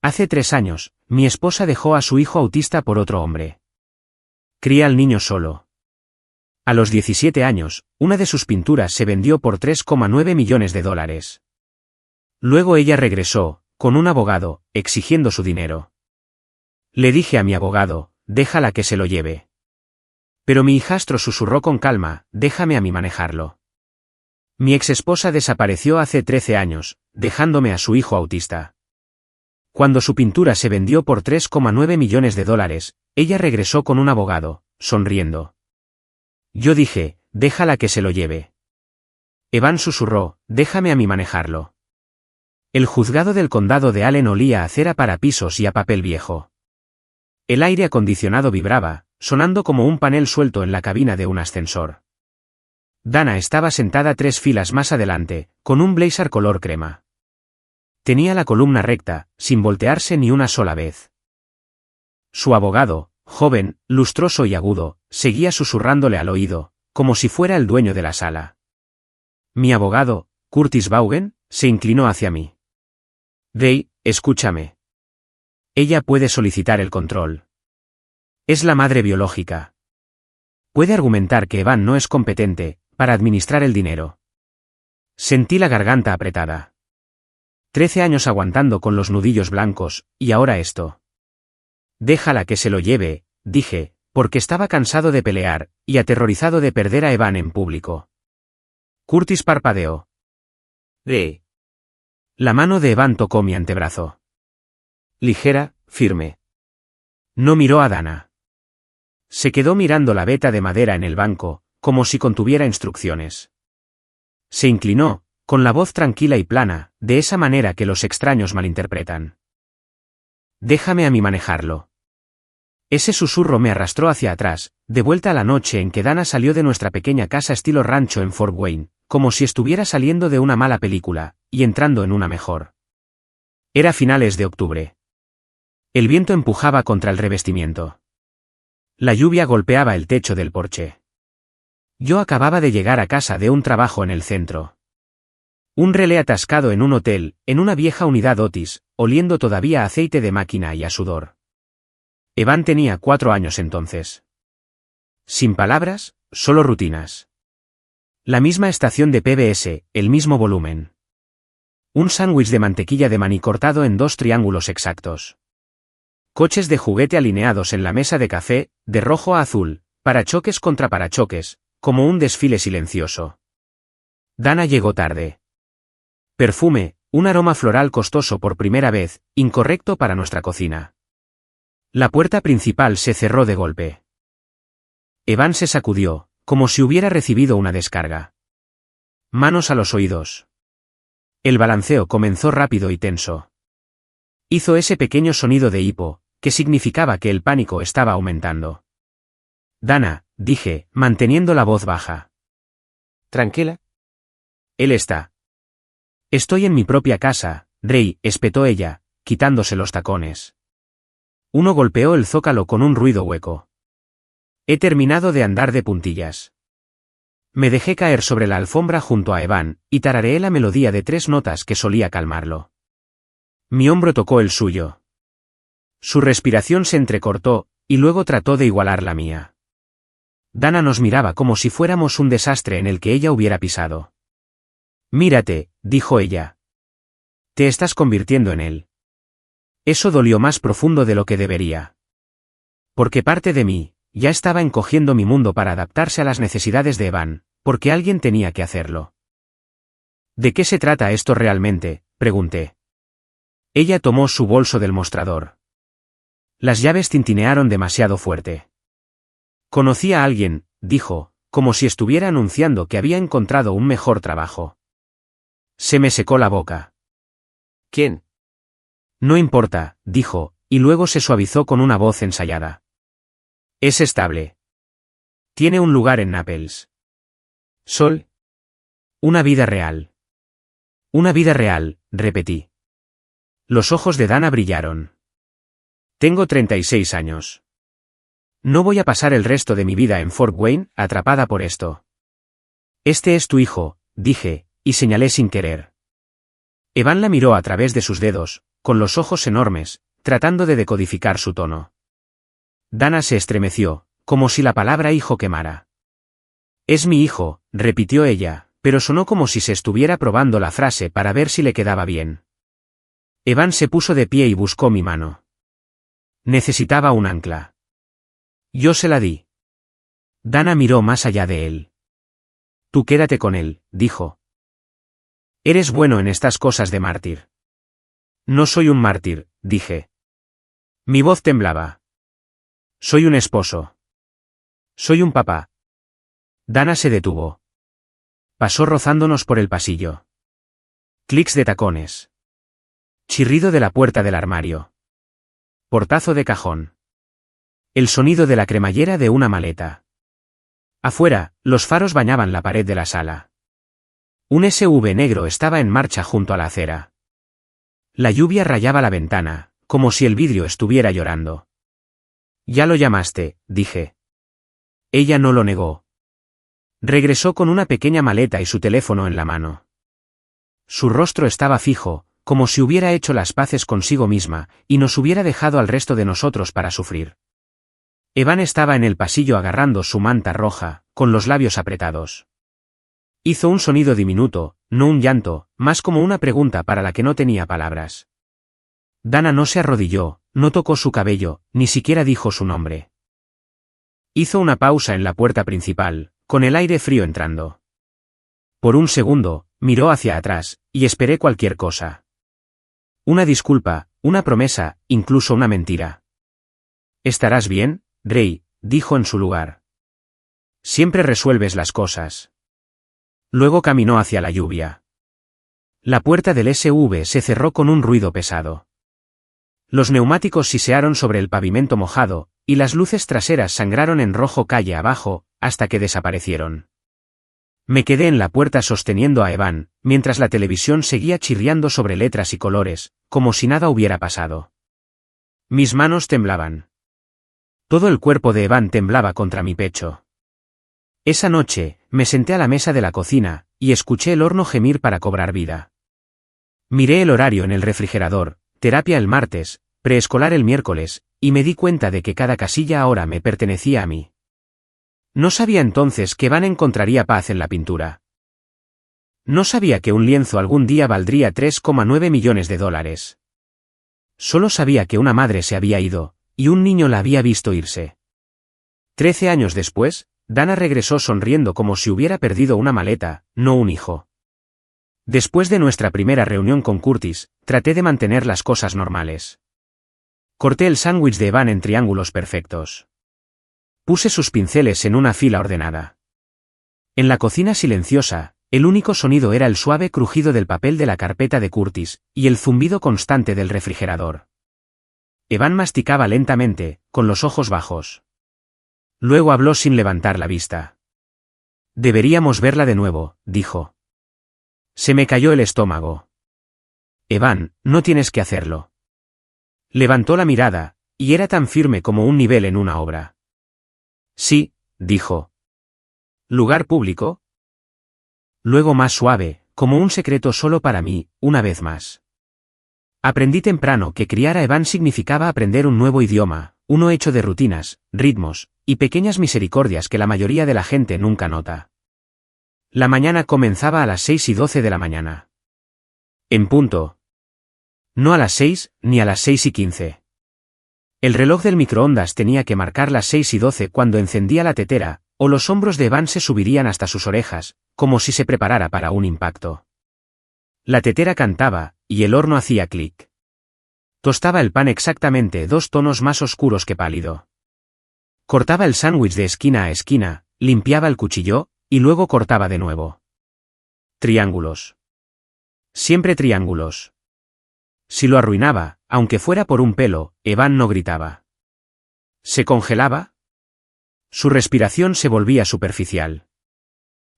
Hace 3 años, mi esposa dejó a su hijo autista por otro hombre. Cría al niño solo. A los 17 años, una de sus pinturas se vendió por $3,9 millones. Luego ella regresó, con un abogado, exigiendo su dinero. Le dije a mi abogado, déjala que se lo lleve. Pero mi hijastro susurró con calma, déjame a mí manejarlo. Mi exesposa desapareció hace 13 años, dejándome a su hijo autista. Cuando su pintura se vendió por $3,9 millones, ella regresó con un abogado, sonriendo. Yo dije, déjala que se lo lleve. Evan susurró, déjame a mí manejarlo. El juzgado del condado de Allen olía a cera para pisos y a papel viejo. El aire acondicionado vibraba, sonando como un panel suelto en la cabina de un ascensor. Dana estaba sentada 3 filas más adelante, con un blazer color crema. Tenía la columna recta, sin voltearse ni una sola vez. Su abogado, joven, lustroso y agudo, seguía susurrándole al oído, como si fuera el dueño de la sala. Mi abogado, Curtis Vaughan, se inclinó hacia mí. Ray, escúchame. Ella puede solicitar el control. Es la madre biológica. Puede argumentar que Evan no es competente para administrar el dinero. Sentí la garganta apretada. 13 años aguantando con los nudillos blancos, y ahora esto. Déjala que se lo lleve, dije, porque estaba cansado de pelear, y aterrorizado de perder a Evan en público. Curtis parpadeó. La mano de Evan tocó mi antebrazo. Ligera, firme. No miró a Dana. Se quedó mirando la veta de madera en el banco, como si contuviera instrucciones. Se inclinó, con la voz tranquila y plana, de esa manera que los extraños malinterpretan. Déjame a mí manejarlo. Ese susurro me arrastró hacia atrás, de vuelta a la noche en que Dana salió de nuestra pequeña casa estilo rancho en Fort Wayne, como si estuviera saliendo de una mala película, y entrando en una mejor. Era finales de octubre. El viento empujaba contra el revestimiento. La lluvia golpeaba el techo del porche. Yo acababa de llegar a casa de un trabajo en el centro. Un relé atascado en un hotel, en una vieja unidad Otis, oliendo todavía a aceite de máquina y a sudor. Evan tenía 4 años entonces. Sin palabras, solo rutinas. La misma estación de PBS, el mismo volumen. Un sándwich de mantequilla de maní cortado en 2 triángulos exactos. Coches de juguete alineados en la mesa de café, de rojo a azul, parachoques contra parachoques, como un desfile silencioso. Dana llegó tarde. Perfume, un aroma floral costoso por primera vez, incorrecto para nuestra cocina. La puerta principal se cerró de golpe. Evan se sacudió, como si hubiera recibido una descarga. Manos a los oídos. El balanceo comenzó rápido y tenso. Hizo ese pequeño sonido de hipo, que significaba que el pánico estaba aumentando. Dana, dije, manteniendo la voz baja. Tranquila. Él está. Estoy en mi propia casa, Ray, espetó ella, quitándose los tacones. Uno golpeó el zócalo con un ruido hueco. He terminado de andar de puntillas. Me dejé caer sobre la alfombra junto a Evan, y tarareé la melodía de 3 notas que solía calmarlo. Mi hombro tocó el suyo. Su respiración se entrecortó, y luego trató de igualar la mía. Dana nos miraba como si fuéramos un desastre en el que ella hubiera pisado. Mírate, dijo ella. Te estás convirtiendo en él. Eso dolió más profundo de lo que debería. Porque parte de mí, ya estaba encogiendo mi mundo para adaptarse a las necesidades de Evan, porque alguien tenía que hacerlo. ¿De qué se trata esto realmente?, pregunté. Ella tomó su bolso del mostrador. Las llaves tintinearon demasiado fuerte. Conocí a alguien, dijo, como si estuviera anunciando que había encontrado un mejor trabajo. Se me secó la boca. ¿Quién? No importa, dijo, y luego se suavizó con una voz ensayada. Es estable. Tiene un lugar en Naples. Sol. Una vida real. Una vida real, repetí. Los ojos de Dana brillaron. Tengo 36 años. No voy a pasar el resto de mi vida en Fort Wayne, atrapada por esto. Este es tu hijo, dije, y señalé sin querer. Evan la miró a través de sus dedos, con los ojos enormes, tratando de decodificar su tono. Dana se estremeció, como si la palabra hijo quemara. Es mi hijo, repitió ella, pero sonó como si se estuviera probando la frase para ver si le quedaba bien. Evan se puso de pie y buscó mi mano. Necesitaba un ancla. Yo se la di. Dana miró más allá de él. Tú quédate con él, dijo. Eres bueno en estas cosas de mártir. No soy un mártir, dije. Mi voz temblaba. Soy un esposo. Soy un papá. Dana se detuvo. Pasó rozándonos por el pasillo. Clics de tacones. Chirrido de la puerta del armario. Portazo de cajón. El sonido de la cremallera de una maleta. Afuera, los faros bañaban la pared de la sala. Un SUV negro estaba en marcha junto a la acera. La lluvia rayaba la ventana, como si el vidrio estuviera llorando. Ya lo llamaste, dije. Ella no lo negó. Regresó con una pequeña maleta y su teléfono en la mano. Su rostro estaba fijo, como si hubiera hecho las paces consigo misma, y nos hubiera dejado al resto de nosotros para sufrir. Evan estaba en el pasillo agarrando su manta roja, con los labios apretados. Hizo un sonido diminuto, no un llanto, más como una pregunta para la que no tenía palabras. Dana no se arrodilló, no tocó su cabello, ni siquiera dijo su nombre. Hizo una pausa en la puerta principal, con el aire frío entrando. Por un segundo, miró hacia atrás, y esperé cualquier cosa. Una disculpa, una promesa, incluso una mentira. ¿Estarás bien, Gray?, dijo en su lugar. Siempre resuelves las cosas. Luego caminó hacia la lluvia. La puerta del SUV se cerró con un ruido pesado. Los neumáticos sisearon sobre el pavimento mojado, y las luces traseras sangraron en rojo calle abajo, hasta que desaparecieron. Me quedé en la puerta sosteniendo a Evan, mientras la televisión seguía chirriando sobre letras y colores, como si nada hubiera pasado. Mis manos temblaban. Todo el cuerpo de Evan temblaba contra mi pecho. Esa noche, me senté a la mesa de la cocina, y escuché el horno gemir para cobrar vida. Miré el horario en el refrigerador, terapia el martes, preescolar el miércoles, y me di cuenta de que cada casilla ahora me pertenecía a mí. No sabía entonces que Evan encontraría paz en la pintura. No sabía que un lienzo algún día valdría 3,9 millones de dólares. Solo sabía que una madre se había ido, y un niño la había visto irse. 13 años después, Dana regresó sonriendo como si hubiera perdido una maleta, no un hijo. Después de nuestra primera reunión con Curtis, traté de mantener las cosas normales. Corté el sándwich de Evan en triángulos perfectos. Puse sus pinceles en una fila ordenada. En la cocina silenciosa, el único sonido era el suave crujido del papel de la carpeta de Curtis, y el zumbido constante del refrigerador. Evan masticaba lentamente, con los ojos bajos. Luego habló sin levantar la vista. Deberíamos verla de nuevo, dijo. Se me cayó el estómago. Evan, no tienes que hacerlo. Levantó la mirada, y era tan firme como un nivel en una obra. Sí, dijo. ¿Lugar público? Luego más suave, como un secreto solo para mí, una vez más. Aprendí temprano que criar a Evan significaba aprender un nuevo idioma, uno hecho de rutinas, ritmos, y pequeñas misericordias que la mayoría de la gente nunca nota. La mañana comenzaba a las 6:12 de la mañana. En punto. No a las 6, ni a las 6:15. El reloj del microondas tenía que marcar las 6:12 cuando encendía la tetera, o los hombros de Evan se subirían hasta sus orejas, como si se preparara para un impacto. La tetera cantaba, y el horno hacía clic. Tostaba el pan exactamente 2 tonos más oscuros que pálido. Cortaba el sándwich de esquina a esquina, limpiaba el cuchillo, y luego cortaba de nuevo. Triángulos. Siempre triángulos. Si lo arruinaba, aunque fuera por un pelo, Evan no gritaba. ¿Se congelaba? Su respiración se volvía superficial.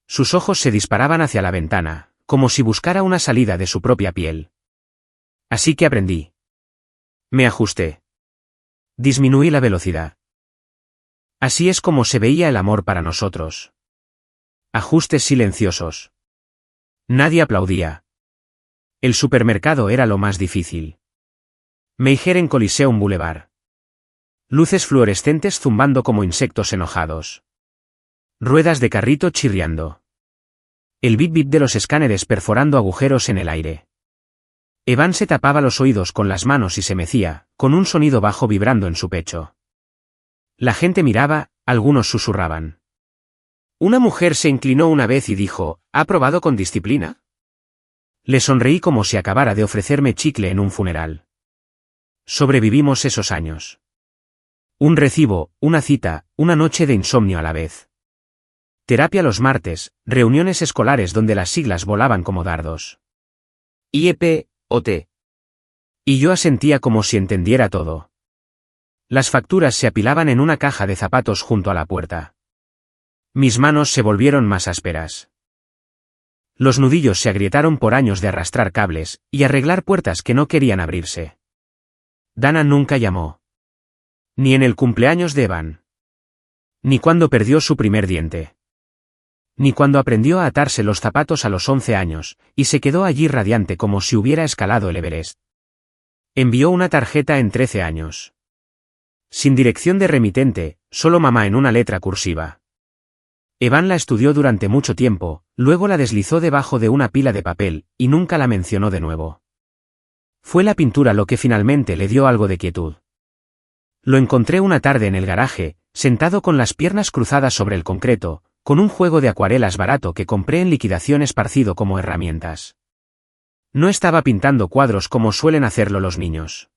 Sus ojos se disparaban hacia la ventana, como si buscara una salida de su propia piel. Así que aprendí. Me ajusté. Disminuí la velocidad. Así es como se veía el amor para nosotros. Ajustes silenciosos. Nadie aplaudía. El supermercado era lo más difícil. Meijer Coliseum Boulevard. Luces fluorescentes zumbando como insectos enojados. Ruedas de carrito chirriando. El bip bip de los escáneres perforando agujeros en el aire. Evan se tapaba los oídos con las manos y se mecía, con un sonido bajo vibrando en su pecho. La gente miraba, algunos susurraban. Una mujer se inclinó una vez y dijo, ¿ha probado con disciplina? Le sonreí como si acabara de ofrecerme chicle en un funeral. Sobrevivimos esos años. Un recibo, una cita, una noche de insomnio a la vez. Terapia los martes, reuniones escolares donde las siglas volaban como dardos. IEP, OT. Y yo asentía como si entendiera todo. Las facturas se apilaban en una caja de zapatos junto a la puerta. Mis manos se volvieron más ásperas. Los nudillos se agrietaron por años de arrastrar cables y arreglar puertas que no querían abrirse. Dana nunca llamó. Ni en el cumpleaños de Evan. Ni cuando perdió su primer diente. Ni cuando aprendió a atarse los zapatos a los 11 años, y se quedó allí radiante como si hubiera escalado el Everest. Envió una tarjeta en 13 años. Sin dirección de remitente, solo mamá en una letra cursiva. Evan la estudió durante mucho tiempo, luego la deslizó debajo de una pila de papel, y nunca la mencionó de nuevo. Fue la pintura lo que finalmente le dio algo de quietud. Lo encontré una tarde en el garaje, sentado con las piernas cruzadas sobre el concreto, con un juego de acuarelas barato que compré en liquidación esparcido como herramientas. No estaba pintando cuadros como suelen hacerlo los niños.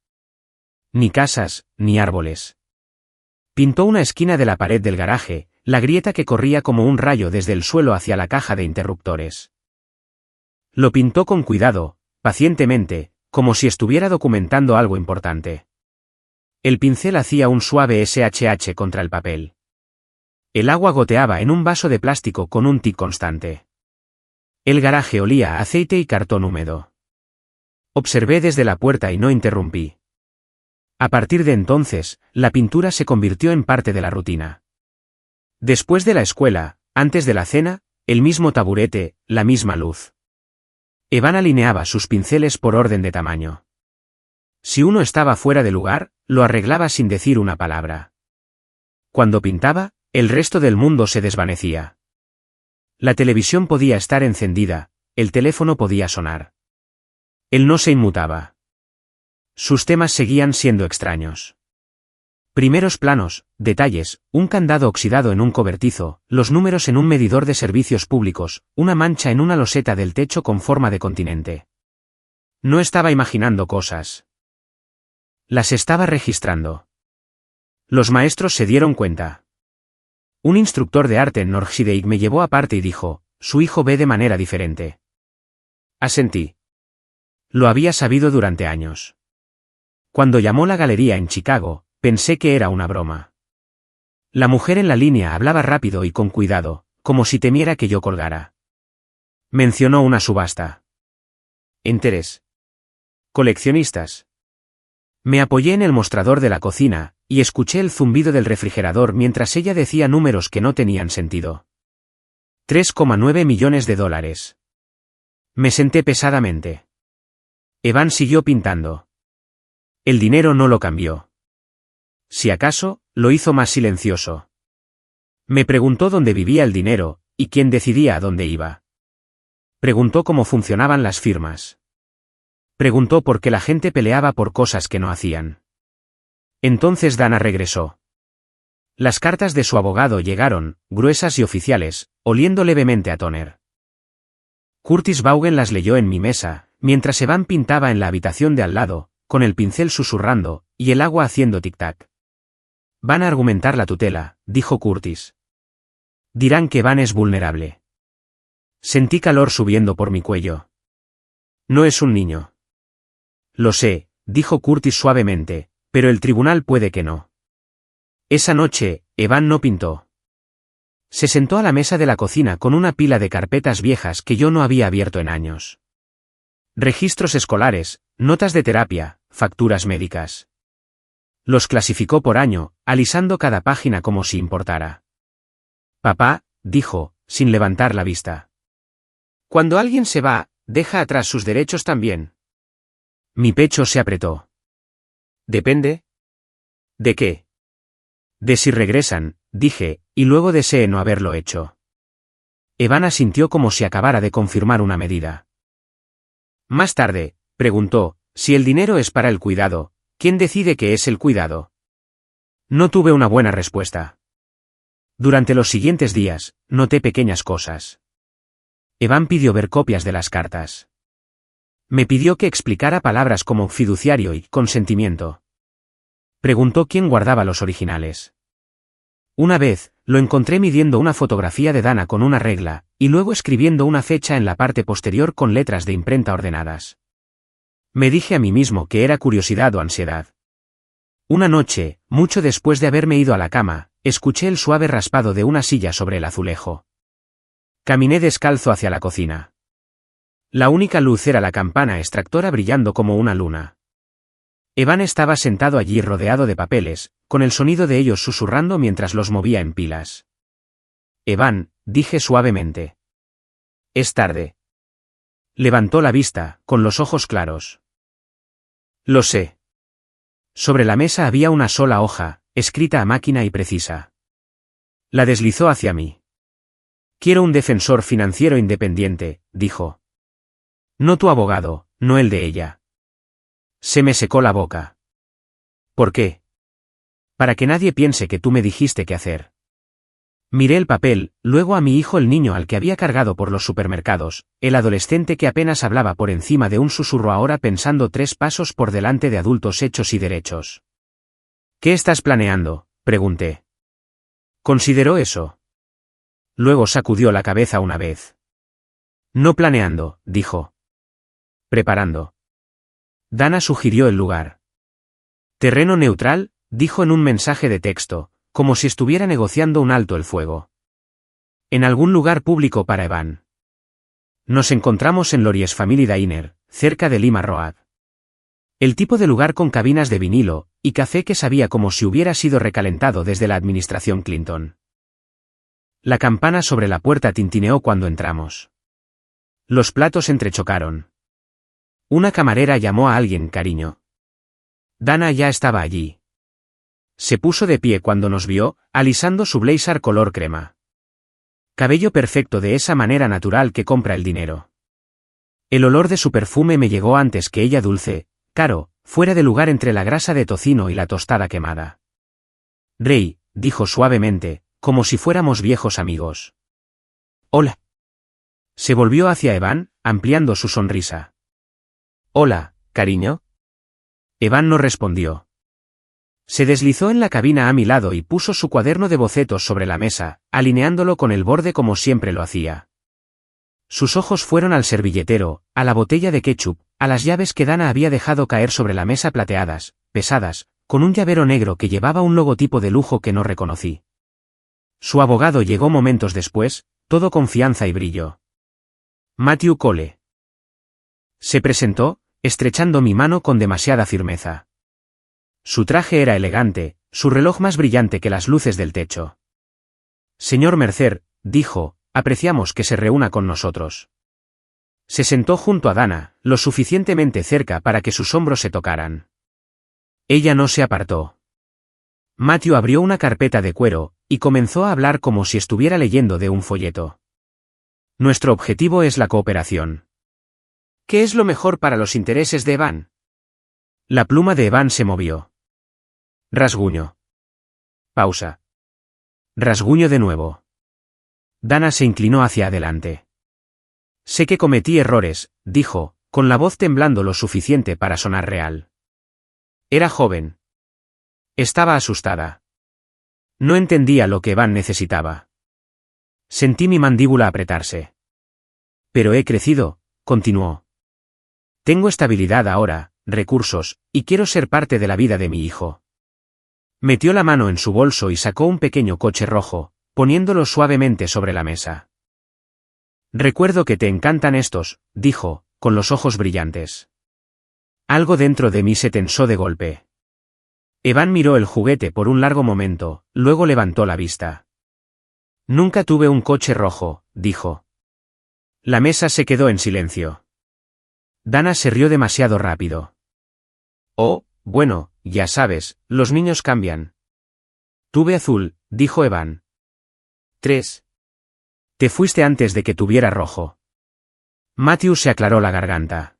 Ni casas, ni árboles. Pintó una esquina de la pared del garaje, la grieta que corría como un rayo desde el suelo hacia la caja de interruptores. Lo pintó con cuidado, pacientemente, como si estuviera documentando algo importante. El pincel hacía un suave SHH contra el papel. El agua goteaba en un vaso de plástico con un tic constante. El garaje olía a aceite y cartón húmedo. Observé desde la puerta y no interrumpí. A partir de entonces, la pintura se convirtió en parte de la rutina. Después de la escuela, antes de la cena, el mismo taburete, la misma luz. Evan alineaba sus pinceles por orden de tamaño. Si uno estaba fuera de lugar, lo arreglaba sin decir una palabra. Cuando pintaba, el resto del mundo se desvanecía. La televisión podía estar encendida, el teléfono podía sonar. Él no se inmutaba. Sus temas seguían siendo extraños. Primeros planos, detalles, un candado oxidado en un cobertizo, los números en un medidor de servicios públicos, una mancha en una loseta del techo con forma de continente. No estaba imaginando cosas. Las estaba registrando. Los maestros se dieron cuenta. Un instructor de arte en Norgside me llevó aparte y dijo, su hijo ve de manera diferente. Asentí. Lo había sabido durante años. Cuando llamó la galería en Chicago, pensé que era una broma. La mujer en la línea hablaba rápido y con cuidado, como si temiera que yo colgara. Mencionó una subasta. Interés. Coleccionistas. Me apoyé en el mostrador de la cocina, y escuché el zumbido del refrigerador mientras ella decía números que no tenían sentido. 3,9 millones de dólares. Me senté pesadamente. Evan siguió pintando. El dinero no lo cambió. Si acaso, lo hizo más silencioso. Me preguntó dónde vivía el dinero, y quién decidía a dónde iba. Preguntó cómo funcionaban las firmas. Preguntó por qué la gente peleaba por cosas que no hacían. Entonces Dana regresó. Las cartas de su abogado llegaron, gruesas y oficiales, oliendo levemente a toner. Curtis Vaughan las leyó en mi mesa, mientras Evan pintaba en la habitación de al lado, con el pincel susurrando, y el agua haciendo tic-tac. Van a argumentar la tutela, dijo Curtis. Dirán que Van es vulnerable. Sentí calor subiendo por mi cuello. No es un niño. Lo sé, dijo Curtis suavemente, pero el tribunal puede que no. Esa noche, Evan no pintó. Se sentó a la mesa de la cocina con una pila de carpetas viejas que yo no había abierto en años. Registros escolares, notas de terapia, facturas médicas. Los clasificó por año, alisando cada página como si importara. Papá, dijo, sin levantar la vista. Cuando alguien se va, deja atrás sus derechos también. Mi pecho se apretó. Depende. ¿De qué? De si regresan, dije, y luego deseé no haberlo hecho. Evan asintió como si acabara de confirmar una medida. Más tarde, preguntó, si el dinero es para el cuidado, ¿quién decide qué es el cuidado? No tuve una buena respuesta. Durante los siguientes días, noté pequeñas cosas. Evan pidió ver copias de las cartas. Me pidió que explicara palabras como fiduciario y consentimiento. Preguntó quién guardaba los originales. Una vez, lo encontré midiendo una fotografía de Dana con una regla, y luego escribiendo una fecha en la parte posterior con letras de imprenta ordenadas. Me dije a mí mismo que era curiosidad o ansiedad. Una noche, mucho después de haberme ido a la cama, escuché el suave raspado de una silla sobre el azulejo. Caminé descalzo hacia la cocina. La única luz era la campana extractora brillando como una luna. Evan estaba sentado allí rodeado de papeles, con el sonido de ellos susurrando mientras los movía en pilas. Evan, dije suavemente. Es tarde. Levantó la vista, con los ojos claros. Lo sé. Sobre la mesa había una sola hoja, escrita a máquina y precisa. La deslizó hacia mí. Quiero un defensor financiero independiente, dijo. No tu abogado, no el de ella. Se me secó la boca. ¿Por qué? Para que nadie piense que tú me dijiste qué hacer. Miré el papel, luego a mi hijo el niño al que había cargado por los supermercados, el adolescente que apenas hablaba por encima de un susurro ahora pensando 3 pasos por delante de adultos hechos y derechos. ¿Qué estás planeando?, pregunté. ¿Consideró eso? Luego sacudió la cabeza una vez. No planeando, dijo. Preparando. Dana sugirió el lugar. Terreno neutral, dijo en un mensaje de texto, como si estuviera negociando un alto el fuego. En algún lugar público para Evan. Nos encontramos en Lories Family Diner, cerca de Lima Road. El tipo de lugar con cabinas de vinilo, y café que sabía como si hubiera sido recalentado desde la administración Clinton. La campana sobre la puerta tintineó cuando entramos. Los platos entrechocaron. Una camarera llamó a alguien, cariño. Dana ya estaba allí. Se puso de pie cuando nos vio, alisando su blazer color crema. Cabello perfecto de esa manera natural que compra el dinero. El olor de su perfume me llegó antes que ella dulce, caro, fuera de lugar entre la grasa de tocino y la tostada quemada. Ray, dijo suavemente, como si fuéramos viejos amigos. Hola. Se volvió hacia Evan, ampliando su sonrisa. Hola, cariño. Evan no respondió. Se deslizó en la cabina a mi lado y puso su cuaderno de bocetos sobre la mesa, alineándolo con el borde como siempre lo hacía. Sus ojos fueron al servilletero, a la botella de ketchup, a las llaves que Dana había dejado caer sobre la mesa plateadas, pesadas, con un llavero negro que llevaba un logotipo de lujo que no reconocí. Su abogado llegó momentos después, todo confianza y brillo. Matthew Cole. Se presentó, estrechando mi mano con demasiada firmeza. Su traje era elegante, su reloj más brillante que las luces del techo. Señor Mercer, dijo, apreciamos que se reúna con nosotros. Se sentó junto a Dana, lo suficientemente cerca para que sus hombros se tocaran. Ella no se apartó. Matthew abrió una carpeta de cuero, y comenzó a hablar como si estuviera leyendo de un folleto. Nuestro objetivo es la cooperación. ¿Qué es lo mejor para los intereses de Evan? La pluma de Evan se movió. Rasguño. Pausa. Rasguño de nuevo. Dana se inclinó hacia adelante. Sé que cometí errores, dijo, con la voz temblando lo suficiente para sonar real. Era joven. Estaba asustada. No entendía lo que Evan necesitaba. Sentí mi mandíbula apretarse. Pero he crecido, continuó. Tengo estabilidad ahora, recursos, y quiero ser parte de la vida de mi hijo. Metió la mano en su bolso y sacó un pequeño coche rojo, poniéndolo suavemente sobre la mesa. Recuerdo que te encantan estos, dijo, con los ojos brillantes. Algo dentro de mí se tensó de golpe. Evan miró el juguete por un largo momento, luego levantó la vista. Nunca tuve un coche rojo, dijo. La mesa se quedó en silencio. Dana se rió demasiado rápido. Oh, Bueno, ya sabes, los niños cambian. Tuve azul, dijo Evan. 3. Te fuiste antes de que tuviera rojo. Matthew se aclaró la garganta.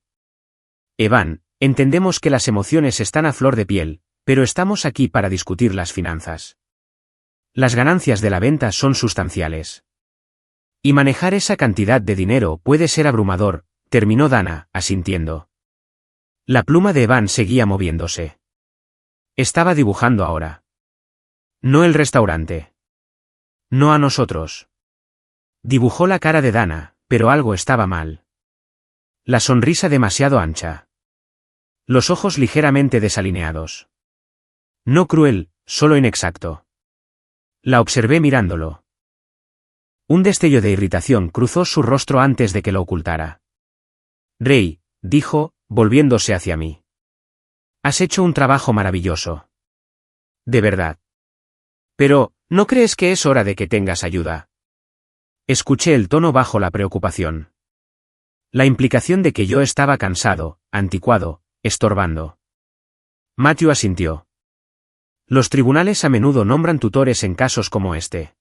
Evan, entendemos que las emociones están a flor de piel, pero estamos aquí para discutir las finanzas. Las ganancias de la venta son sustanciales. Y manejar esa cantidad de dinero puede ser abrumador, terminó Dana, asintiendo. La pluma de Evan seguía moviéndose. Estaba dibujando ahora. No el restaurante. No a nosotros. Dibujó la cara de Dana, pero algo estaba mal. La sonrisa demasiado ancha. Los ojos ligeramente desalineados. No cruel, solo inexacto. La observé mirándolo. Un destello de irritación cruzó su rostro antes de que lo ocultara. Ray, dijo, volviéndose hacia mí. Has hecho un trabajo maravilloso. De verdad. Pero, ¿no crees que es hora de que tengas ayuda? Escuché el tono bajo la preocupación. La implicación de que yo estaba cansado, anticuado, estorbando. Matthew asintió. Los tribunales a menudo nombran tutores en casos como este.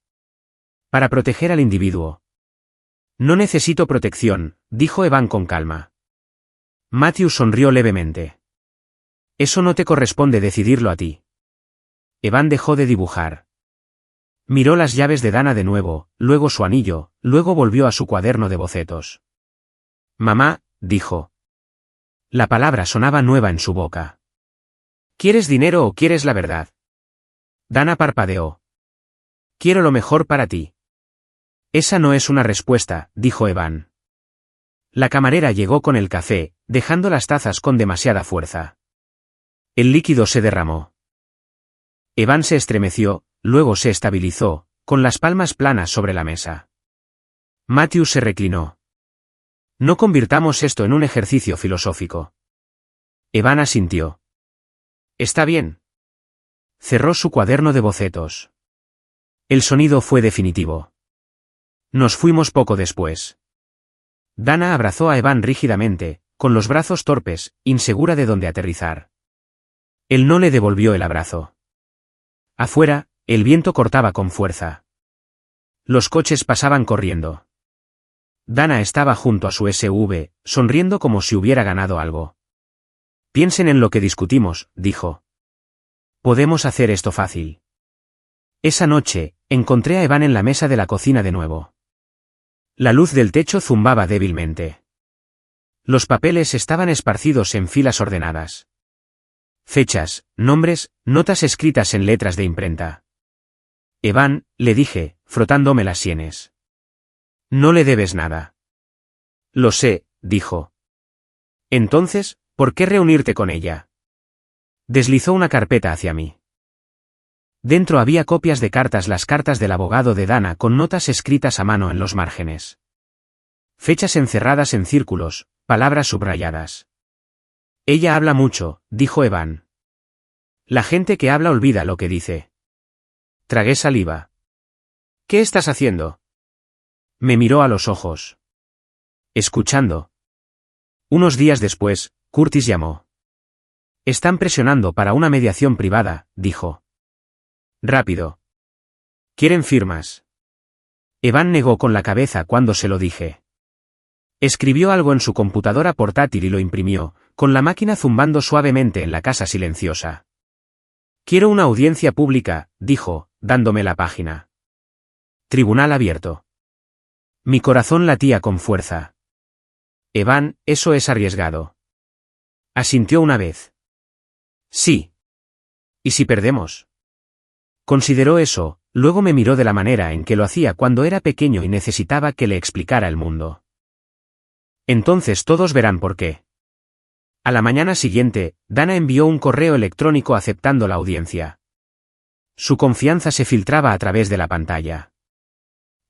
Para proteger al individuo. No necesito protección, dijo Evan con calma. Matthew sonrió levemente. Eso no te corresponde decidirlo a ti. Evan dejó de dibujar. Miró las llaves de Dana de nuevo, luego su anillo, luego volvió a su cuaderno de bocetos. Mamá, dijo. La palabra sonaba nueva en su boca. ¿Quieres dinero o quieres la verdad? Dana parpadeó. Quiero lo mejor para ti. Esa no es una respuesta, dijo Evan. La camarera llegó con el café, dejando las tazas con demasiada fuerza. El líquido se derramó. Evan se estremeció, luego se estabilizó, con las palmas planas sobre la mesa. Matthew se reclinó. No convirtamos esto en un ejercicio filosófico. Evan asintió. Está bien. Cerró su cuaderno de bocetos. El sonido fue definitivo. Nos fuimos poco después. Dana abrazó a Evan rígidamente, con los brazos torpes, insegura de dónde aterrizar. Él no le devolvió el abrazo. Afuera, el viento cortaba con fuerza. Los coches pasaban corriendo. Dana estaba junto a su SUV, sonriendo como si hubiera ganado algo. Piensen en lo que discutimos, dijo. Podemos hacer esto fácil. Esa noche, encontré a Evan en la mesa de la cocina de nuevo. La luz del techo zumbaba débilmente. Los papeles estaban esparcidos en filas ordenadas. Fechas, nombres, notas escritas en letras de imprenta. Evan, le dije, frotándome las sienes. No le debes nada. Lo sé, dijo. Entonces, ¿por qué reunirte con ella? Deslizó una carpeta hacia mí. Dentro había copias de cartas, las cartas del abogado de Dana con notas escritas a mano en los márgenes. Fechas encerradas en círculos, palabras subrayadas. Ella habla mucho, dijo Evan. La gente que habla olvida lo que dice. Tragué saliva. ¿Qué estás haciendo? Me miró a los ojos. Escuchando. Unos días después, Curtis llamó. Están presionando para una mediación privada, dijo. Rápido. ¿Quieren firmas? Evan negó con la cabeza cuando se lo dije. Escribió algo en su computadora portátil y lo imprimió, con la máquina zumbando suavemente en la casa silenciosa. Quiero una audiencia pública, dijo, dándome la página. Tribunal abierto. Mi corazón latía con fuerza. Evan, eso es arriesgado. Asintió una vez. Sí. ¿Y si perdemos? Consideró eso, luego me miró de la manera en que lo hacía cuando era pequeño y necesitaba que le explicara el mundo. Entonces todos verán por qué. A la mañana siguiente, Dana envió un correo electrónico aceptando la audiencia. Su confianza se filtraba a través de la pantalla.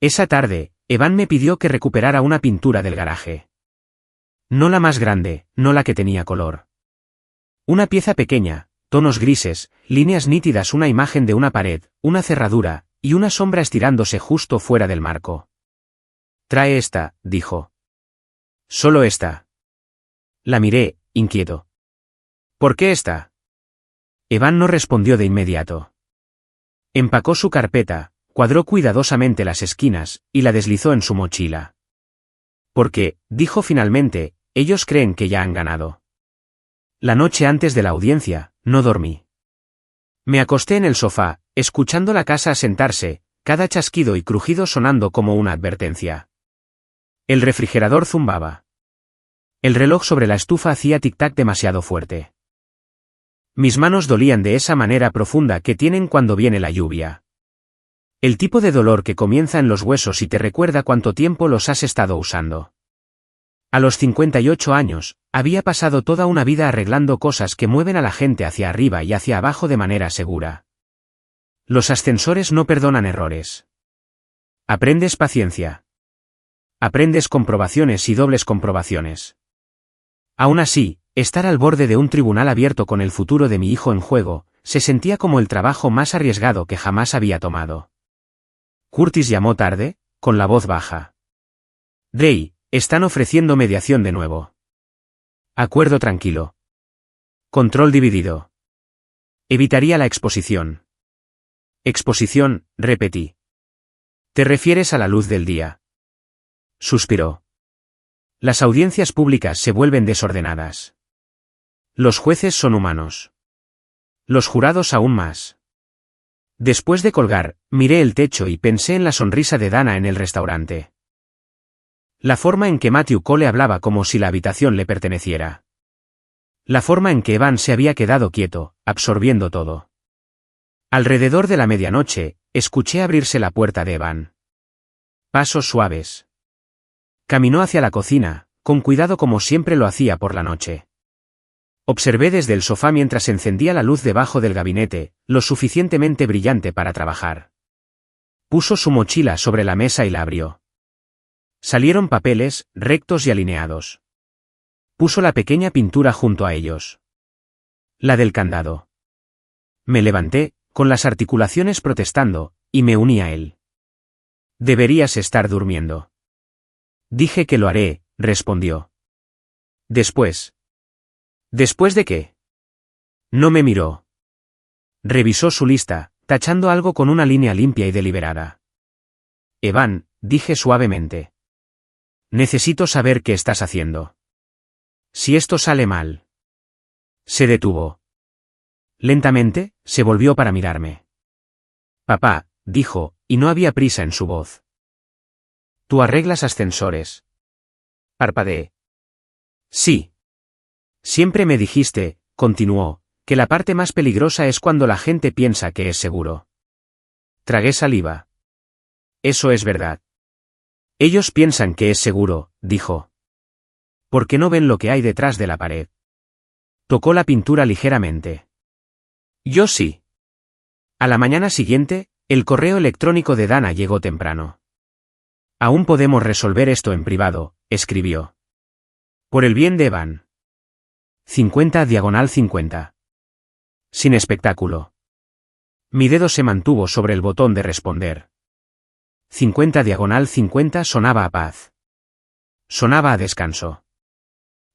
Esa tarde, Evan me pidió que recuperara una pintura del garaje. No la más grande, no la que tenía color. Una pieza pequeña, tonos grises, líneas nítidas, una imagen de una pared, una cerradura, y una sombra estirándose justo fuera del marco. Trae esta, dijo. Solo esta. La miré, inquieto. ¿Por qué esta? Evan no respondió de inmediato. Empacó su carpeta, cuadró cuidadosamente las esquinas, y la deslizó en su mochila. Porque, dijo finalmente, ellos creen que ya han ganado. La noche antes de la audiencia, no dormí. Me acosté en el sofá, escuchando la casa asentarse, cada chasquido y crujido sonando como una advertencia. El refrigerador zumbaba. El reloj sobre la estufa hacía tic-tac demasiado fuerte. Mis manos dolían de esa manera profunda que tienen cuando viene la lluvia. El tipo de dolor que comienza en los huesos y te recuerda cuánto tiempo los has estado usando. A los 58 años, había pasado toda una vida arreglando cosas que mueven a la gente hacia arriba y hacia abajo de manera segura. Los ascensores no perdonan errores. Aprendes paciencia. Aprendes comprobaciones y dobles comprobaciones. Aún así, estar al borde de un tribunal abierto con el futuro de mi hijo en juego, se sentía como el trabajo más arriesgado que jamás había tomado. Curtis llamó tarde, con la voz baja. Ray, están ofreciendo mediación de nuevo. Acuerdo tranquilo. Control dividido. Evitaría la exposición. Exposición, repetí. ¿Te refieres a la luz del día? Suspiró. Las audiencias públicas se vuelven desordenadas. Los jueces son humanos. Los jurados aún más. Después de colgar, miré el techo y pensé en la sonrisa de Dana en el restaurante. La forma en que Matthew Cole hablaba como si la habitación le perteneciera. La forma en que Evan se había quedado quieto, absorbiendo todo. Alrededor de la medianoche, escuché abrirse la puerta de Evan. Pasos suaves. Caminó hacia la cocina, con cuidado como siempre lo hacía por la noche. Observé desde el sofá mientras encendía la luz debajo del gabinete, lo suficientemente brillante para trabajar. Puso su mochila sobre la mesa y la abrió. Salieron papeles, rectos y alineados. Puso la pequeña pintura junto a ellos. La del candado. Me levanté, con las articulaciones protestando, y me uní a él. Deberías estar durmiendo. Dije que lo haré, respondió. Después. ¿Después de qué? No me miró. Revisó su lista, tachando algo con una línea limpia y deliberada. Evan, dije suavemente. Necesito saber qué estás haciendo. Si esto sale mal. Se detuvo. Lentamente, se volvió para mirarme. Papá, dijo, y no había prisa en su voz. ¿Tú arreglas ascensores? Parpadeé. Sí. Siempre me dijiste, continuó, que la parte más peligrosa es cuando la gente piensa que es seguro. Tragué saliva. Eso es verdad. Ellos piensan que es seguro, dijo. ¿Por qué no ven lo que hay detrás de la pared? Tocó la pintura ligeramente. Yo sí. A la mañana siguiente, el correo electrónico de Dana llegó temprano. Aún podemos resolver esto en privado, escribió. Por el bien de Evan. 50/50. Sin espectáculo. Mi dedo se mantuvo sobre el botón de responder. 50/50 sonaba a paz. Sonaba a descanso.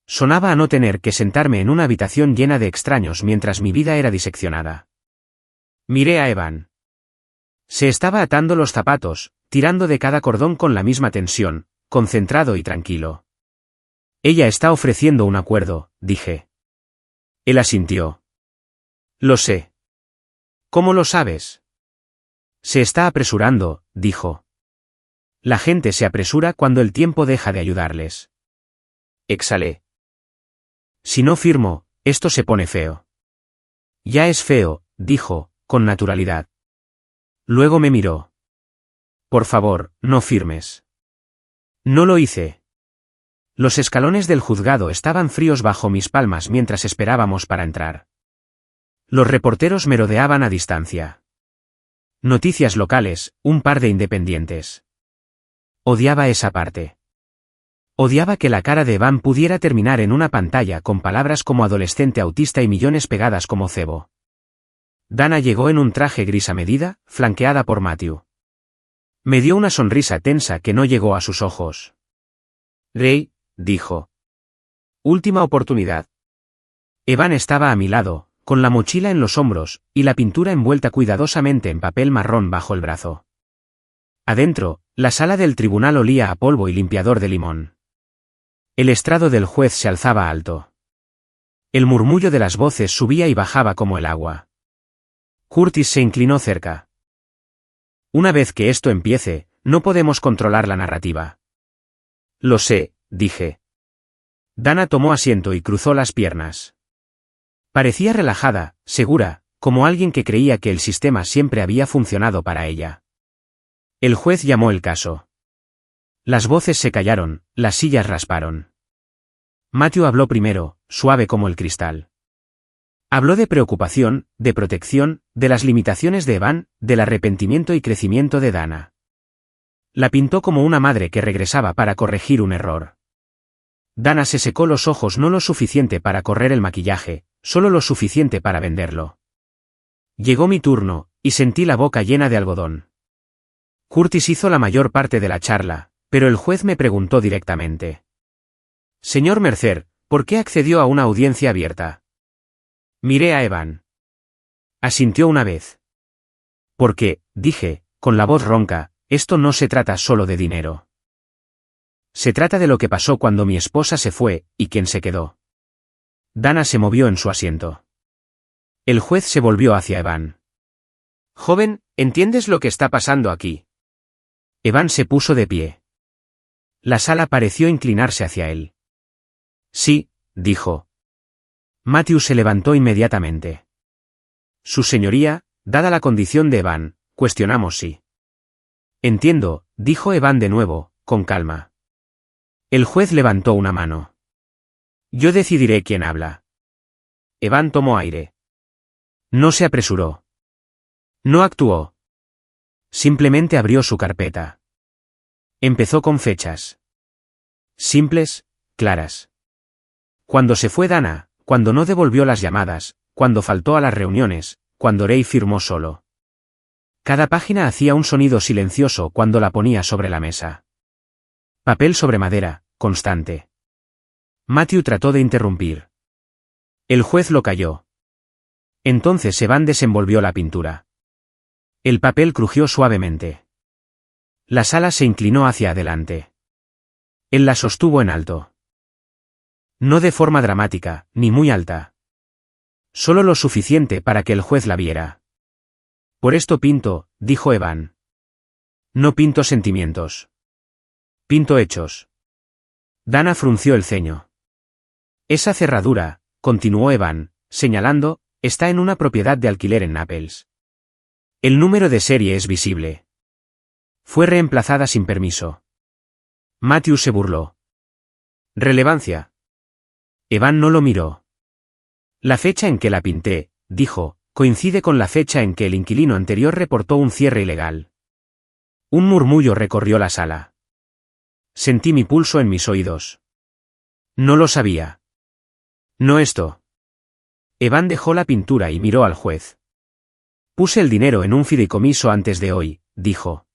Sonaba a no tener que sentarme en una habitación llena de extraños mientras mi vida era diseccionada. Miré a Evan. Se estaba atando los zapatos, tirando de cada cordón con la misma tensión, concentrado y tranquilo. Ella está ofreciendo un acuerdo, dije. Él asintió. Lo sé. ¿Cómo lo sabes? Se está apresurando, dijo. La gente se apresura cuando el tiempo deja de ayudarles. Exhalé. Si no firmo, esto se pone feo. Ya es feo, dijo, con naturalidad. Luego me miró. Por favor, no firmes. No lo hice. Los escalones del juzgado estaban fríos bajo mis palmas mientras esperábamos para entrar. Los reporteros merodeaban a distancia. Noticias locales, un par de independientes. Odiaba esa parte. Odiaba que la cara de Evan pudiera terminar en una pantalla con palabras como adolescente autista y millones pegadas como cebo. Dana llegó en un traje gris a medida, flanqueada por Matthew. Me dio una sonrisa tensa que no llegó a sus ojos. Ray, dijo. Última oportunidad. Evan estaba a mi lado, con la mochila en los hombros, y la pintura envuelta cuidadosamente en papel marrón bajo el brazo. Adentro, la sala del tribunal olía a polvo y limpiador de limón. El estrado del juez se alzaba alto. El murmullo de las voces subía y bajaba como el agua. Curtis se inclinó cerca. Una vez que esto empiece, no podemos controlar la narrativa. Lo sé, dije. Dana tomó asiento y cruzó las piernas. Parecía relajada, segura, como alguien que creía que el sistema siempre había funcionado para ella. El juez llamó el caso. Las voces se callaron, las sillas rasparon. Matthew habló primero, suave como el cristal. Habló de preocupación, de protección, de las limitaciones de Evan, del arrepentimiento y crecimiento de Dana. La pintó como una madre que regresaba para corregir un error. Dana se secó los ojos no lo suficiente para correr el maquillaje, solo lo suficiente para venderlo. Llegó mi turno, y sentí la boca llena de algodón. Curtis hizo la mayor parte de la charla, pero el juez me preguntó directamente. Señor Mercer, ¿por qué accedió a una audiencia abierta? Miré a Evan. Asintió una vez. Porque, dije, con la voz ronca, esto no se trata solo de dinero. Se trata de lo que pasó cuando mi esposa se fue, y quién se quedó. Dana se movió en su asiento. El juez se volvió hacia Evan. Joven, ¿entiendes lo que está pasando aquí? Evan se puso de pie. La sala pareció inclinarse hacia él. Sí, dijo. Matthew se levantó inmediatamente. Su señoría, dada la condición de Evan, cuestionamos si. Entiendo, dijo Evan de nuevo, con calma. El juez levantó una mano. Yo decidiré quién habla. Evan tomó aire. No se apresuró. No actuó. Simplemente abrió su carpeta. Empezó con fechas. Simples, claras. Cuando se fue Dana, cuando no devolvió las llamadas, cuando faltó a las reuniones, cuando Ray firmó solo. Cada página hacía un sonido silencioso cuando la ponía sobre la mesa. Papel sobre madera, constante. Matthew trató de interrumpir. El juez lo calló. Entonces Evan desenvolvió la pintura. El papel crujió suavemente. La sala se inclinó hacia adelante. Él la sostuvo en alto. No de forma dramática, ni muy alta. Solo lo suficiente para que el juez la viera. Por esto pinto, dijo Evan. No pinto sentimientos. Pinto hechos. Dana frunció el ceño. Esa cerradura, continuó Evan, señalando, está en una propiedad de alquiler en Naples. El número de serie es visible. Fue reemplazada sin permiso. Matthew se burló. Relevancia. Evan no lo miró. La fecha en que la pinté, dijo, coincide con la fecha en que el inquilino anterior reportó un cierre ilegal. Un murmullo recorrió la sala. Sentí mi pulso en mis oídos. No lo sabía. No esto. Evan dejó la pintura y miró al juez. Puse el dinero en un fideicomiso antes de hoy, dijo.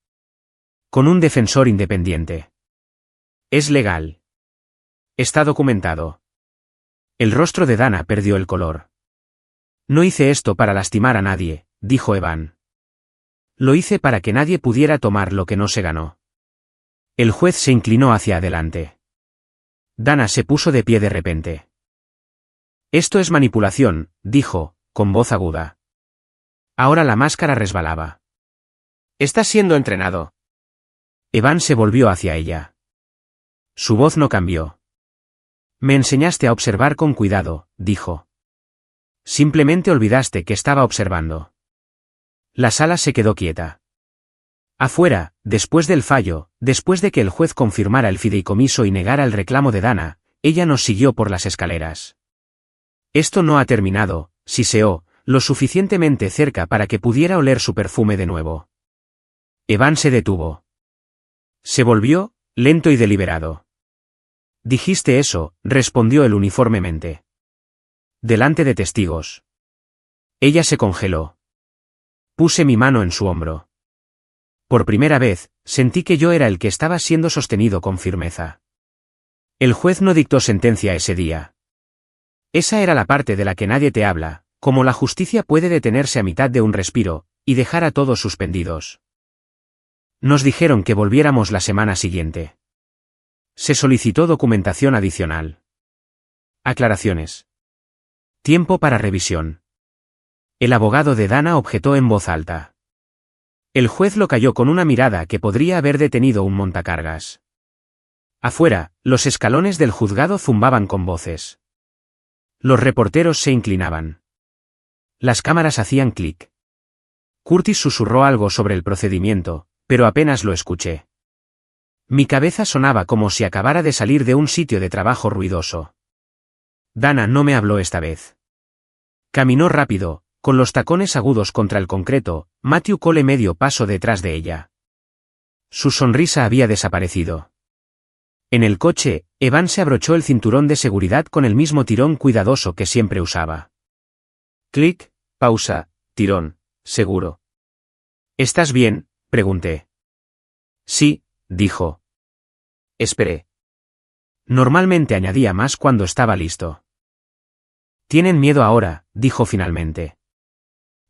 Con un defensor independiente. Es legal. Está documentado. El rostro de Dana perdió el color. No hice esto para lastimar a nadie, dijo Evan. Lo hice para que nadie pudiera tomar lo que no se ganó. El juez se inclinó hacia adelante. Dana se puso de pie de repente. Esto es manipulación, dijo, con voz aguda. Ahora la máscara resbalaba. Estás siendo entrenado. Evan se volvió hacia ella. Su voz no cambió. Me enseñaste a observar con cuidado, dijo. Simplemente olvidaste que estaba observando. La sala se quedó quieta. Afuera, después del fallo, después de que el juez confirmara el fideicomiso y negara el reclamo de Dana, ella nos siguió por las escaleras. Esto no ha terminado, siseó, lo suficientemente cerca para que pudiera oler su perfume de nuevo. Evan se detuvo. Se volvió, lento y deliberado. Dijiste eso, respondió él uniformemente. Delante de testigos. Ella se congeló. Puse mi mano en su hombro. Por primera vez, sentí que yo era el que estaba siendo sostenido con firmeza. El juez no dictó sentencia ese día. Esa era la parte de la que nadie te habla, Como la justicia puede detenerse a mitad de un respiro, y dejar a todos suspendidos. Nos dijeron que volviéramos la semana siguiente. Se solicitó documentación adicional. Aclaraciones. Tiempo para revisión. El abogado de Dana objetó en voz alta. El juez lo calló con una mirada que podría haber detenido un montacargas. Afuera, los escalones del juzgado zumbaban con voces. Los reporteros se inclinaban. Las cámaras hacían clic. Curtis susurró algo sobre el procedimiento, pero apenas lo escuché. Mi cabeza sonaba como si acabara de salir de un sitio de trabajo ruidoso. Dana no me habló esta vez. Caminó rápido, con los tacones agudos contra el concreto, Matthew Cole medio paso detrás de ella. Su sonrisa había desaparecido. En el coche, Evan se abrochó el cinturón de seguridad con el mismo tirón cuidadoso que siempre usaba. Clic, pausa, tirón, seguro. ¿Estás bien?, pregunté. Sí, dijo. Esperé. Normalmente añadía más cuando estaba listo. Tienen miedo ahora, dijo finalmente.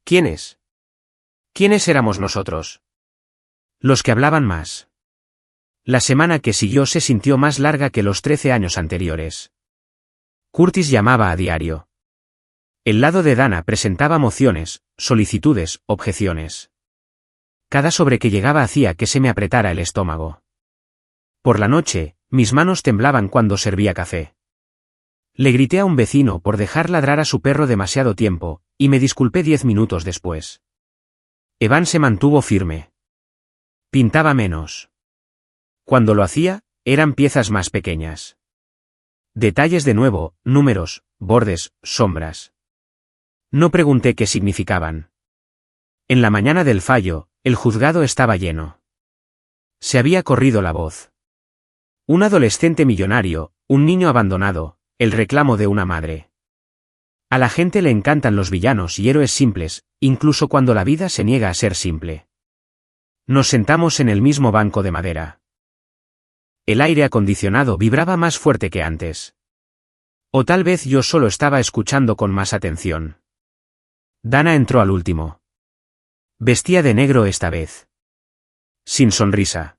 ¿Quiénes? ¿Quiénes éramos nosotros? Los que hablaban más. La semana que siguió se sintió más larga que los 13 años anteriores. Curtis llamaba a diario. El lado de Dana presentaba mociones, solicitudes, objeciones. Cada sobre que llegaba hacía que se me apretara el estómago. Por la noche, mis manos temblaban cuando servía café. Le grité a un vecino por dejar ladrar a su perro demasiado tiempo, y me disculpé 10 minutos después. Evan se mantuvo firme. Pintaba menos. Cuando lo hacía, eran piezas más pequeñas. Detalles de nuevo, números, bordes, sombras. No pregunté qué significaban. En la mañana del fallo, el juzgado estaba lleno. Se había corrido la voz. Un adolescente millonario, un niño abandonado, el reclamo de una madre. A la gente le encantan los villanos y héroes simples, incluso cuando la vida se niega a ser simple. Nos sentamos en el mismo banco de madera. El aire acondicionado vibraba más fuerte que antes. O tal vez yo solo estaba escuchando con más atención. Dana entró al último. Vestía de negro esta vez. Sin sonrisa.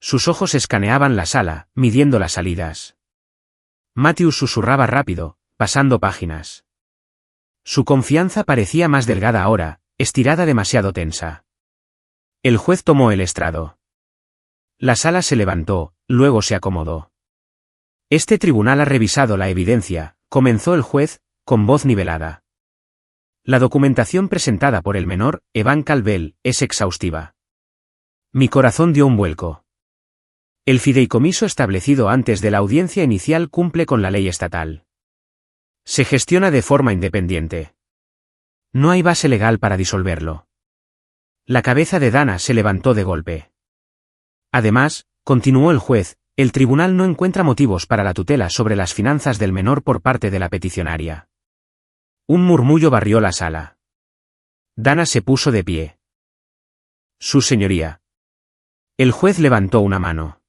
Sus ojos escaneaban la sala, midiendo las salidas. Matthew susurraba rápido, pasando páginas. Su confianza parecía más delgada ahora, estirada demasiado tensa. El juez tomó el estrado. La sala se levantó, luego se acomodó. Este tribunal ha revisado la evidencia, comenzó el juez, con voz nivelada. La documentación presentada por el menor, Evan Calvel, es exhaustiva. Mi corazón dio un vuelco. El fideicomiso establecido antes de la audiencia inicial cumple con la ley estatal. Se gestiona de forma independiente. No hay base legal para disolverlo. La cabeza de Dana se levantó de golpe. Además, continuó el juez, el tribunal no encuentra motivos para la tutela sobre las finanzas del menor por parte de la peticionaria. Un murmullo barrió la sala. Dana se puso de pie. Su señoría. El juez levantó una mano.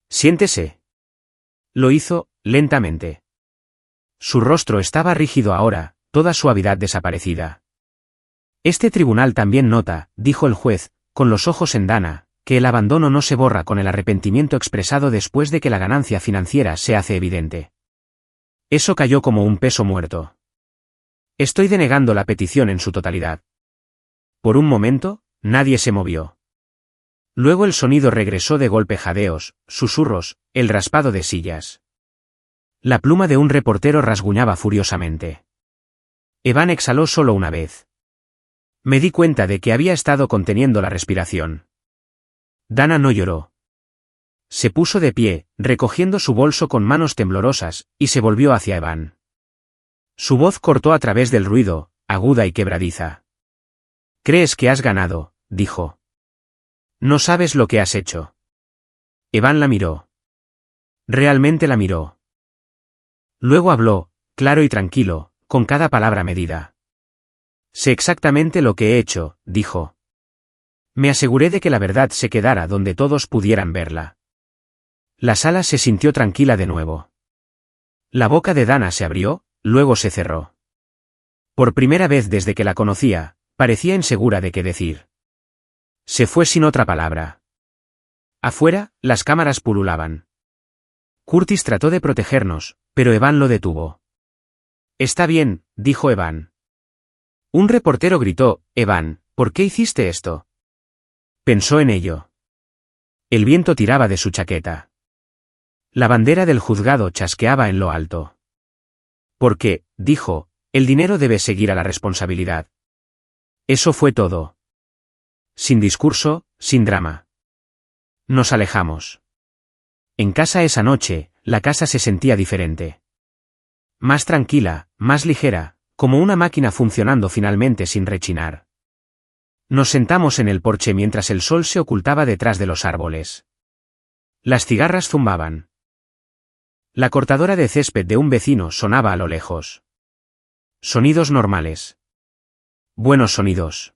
Siéntese. Lo hizo, lentamente. Su rostro estaba rígido ahora, toda suavidad desaparecida. Este tribunal también nota, dijo el juez, con los ojos en Dana, que el abandono no se borra con el arrepentimiento expresado después de que la ganancia financiera se hace evidente. Eso cayó como un peso muerto. Estoy denegando la petición en su totalidad. Por un momento, nadie se movió. Luego el sonido regresó de golpe, jadeos, susurros, el raspado de sillas. La pluma de un reportero rasguñaba furiosamente. Evan exhaló solo una vez. Me di cuenta de que había estado conteniendo la respiración. Dana no lloró. Se puso de pie, recogiendo su bolso con manos temblorosas, y se volvió hacia Evan. Su voz cortó a través del ruido, aguda y quebradiza. «¿Crees que has ganado?», dijo. «No sabes lo que has hecho». Evan la miró. Realmente la miró. Luego habló, claro y tranquilo, con cada palabra medida. «Sé exactamente lo que he hecho», dijo. «Me aseguré de que la verdad se quedara donde todos pudieran verla». La sala se sintió tranquila de nuevo. La boca de Dana se abrió, luego se cerró. Por primera vez desde que la conocía, parecía insegura de qué decir. Se fue sin otra palabra. Afuera, las cámaras pululaban. Curtis trató de protegernos, pero Evan lo detuvo. Está bien, dijo Evan. Un reportero gritó, Evan, ¿por qué hiciste esto? Pensó en ello. El viento tiraba de su chaqueta. La bandera del juzgado chasqueaba en lo alto. Porque, dijo, el dinero debe seguir a la responsabilidad. Eso fue todo. Sin discurso, sin drama. Nos alejamos. En casa esa noche, la casa se sentía diferente. Más tranquila, más ligera, como una máquina funcionando finalmente sin rechinar. Nos sentamos en el porche mientras el sol se ocultaba detrás de los árboles. Las cigarras zumbaban. La cortadora de césped de un vecino sonaba a lo lejos. Sonidos normales. Buenos sonidos.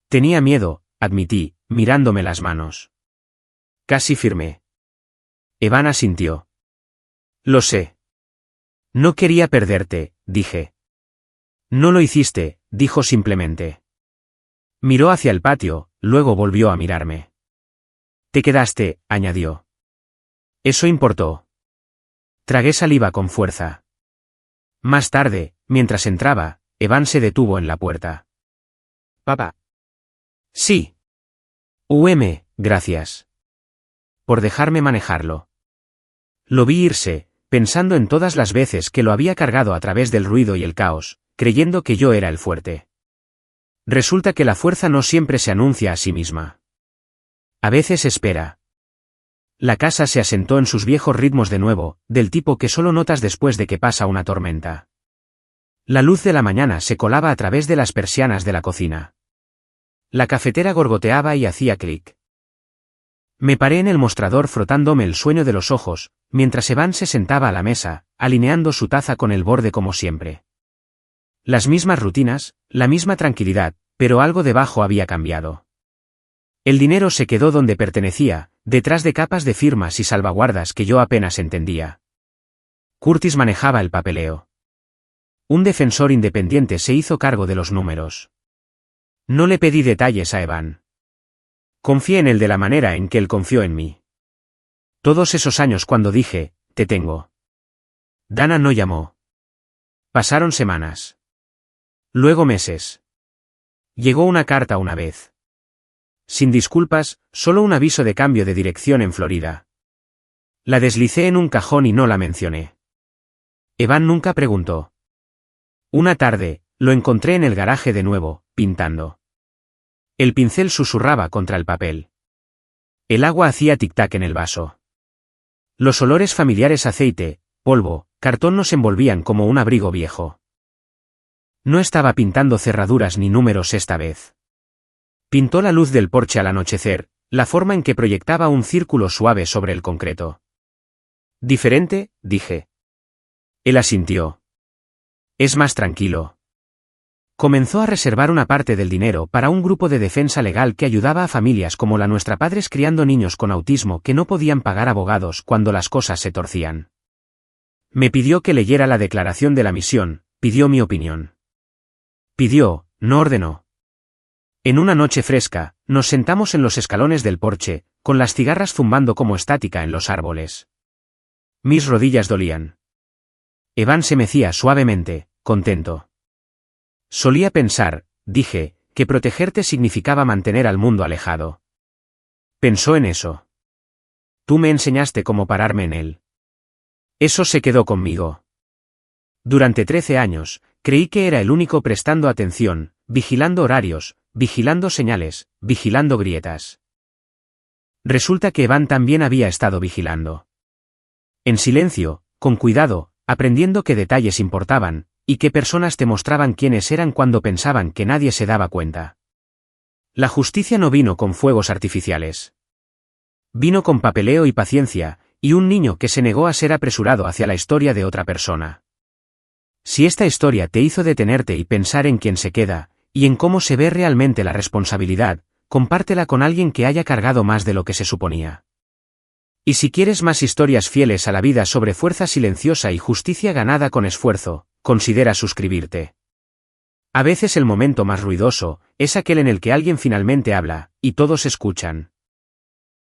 Tenía miedo, admití, mirándome las manos. Casi firmé. Evan asintió. Lo sé. No quería perderte, dije. No lo hiciste, dijo simplemente. Miró hacia el patio, luego volvió a mirarme. Te quedaste, añadió. Eso importó. Tragué saliva con fuerza. Más tarde, mientras entraba, Evan se detuvo en la puerta. Papá. Sí. Gracias. Por dejarme manejarlo. Lo vi irse, pensando en todas las veces que lo había cargado a través del ruido y el caos, creyendo que yo era el fuerte. Resulta que la fuerza no siempre se anuncia a sí misma. A veces espera. La casa se asentó en sus viejos ritmos de nuevo, del tipo que solo notas después de que pasa una tormenta. La luz de la mañana se colaba a través de las persianas de la cocina. La cafetera gorgoteaba y hacía clic. Me paré en el mostrador frotándome el sueño de los ojos, mientras Evan se sentaba a la mesa, alineando su taza con el borde como siempre. Las mismas rutinas, la misma tranquilidad, pero algo debajo había cambiado. El dinero se quedó donde pertenecía, detrás de capas de firmas y salvaguardas que yo apenas entendía. Curtis manejaba el papeleo. Un defensor independiente se hizo cargo de los números. No le pedí detalles a Evan. Confié en él de la manera en que él confió en mí. Todos esos años cuando dije, te tengo. Dana no llamó. Pasaron semanas. Luego meses. Llegó una carta una vez. Sin disculpas, solo un aviso de cambio de dirección en Florida. La deslicé en un cajón y no la mencioné. Evan nunca preguntó. Una tarde, lo encontré en el garaje de nuevo, pintando. El pincel susurraba contra el papel. El agua hacía tic-tac en el vaso. Los olores familiares aceite, polvo, cartón nos envolvían como un abrigo viejo. No estaba pintando cerraduras ni números esta vez. Pintó la luz del porche al anochecer, la forma en que proyectaba un círculo suave sobre el concreto. ¿Diferente?, dije. Él asintió. Es más tranquilo. Comenzó a reservar una parte del dinero para un grupo de defensa legal que ayudaba a familias como la nuestra, padres criando niños con autismo que no podían pagar abogados cuando las cosas se torcían. Me pidió que leyera la declaración de la misión, pidió mi opinión. Pidió, no ordenó. En una noche fresca, nos sentamos en los escalones del porche, con las cigarras zumbando como estática en los árboles. Mis rodillas dolían. Evan se mecía suavemente, contento. Solía pensar, dije, que protegerte significaba mantener al mundo alejado. Pensó en eso. Tú me enseñaste cómo pararme en él. Eso se quedó conmigo. Durante 13 años, creí que era el único prestando atención, vigilando horarios, vigilando señales, vigilando grietas. Resulta que Evan también había estado vigilando. En silencio, con cuidado, aprendiendo qué detalles importaban, y qué personas te mostraban quiénes eran cuando pensaban que nadie se daba cuenta. La justicia no vino con fuegos artificiales. Vino con papeleo y paciencia, y un niño que se negó a ser apresurado hacia la historia de otra persona. Si esta historia te hizo detenerte y pensar en quién se queda, y en cómo se ve realmente la responsabilidad, compártela con alguien que haya cargado más de lo que se suponía. Y si quieres más historias fieles a la vida sobre fuerza silenciosa y justicia ganada con esfuerzo, considera suscribirte. A veces el momento más ruidoso es aquel en el que alguien finalmente habla, y todos escuchan.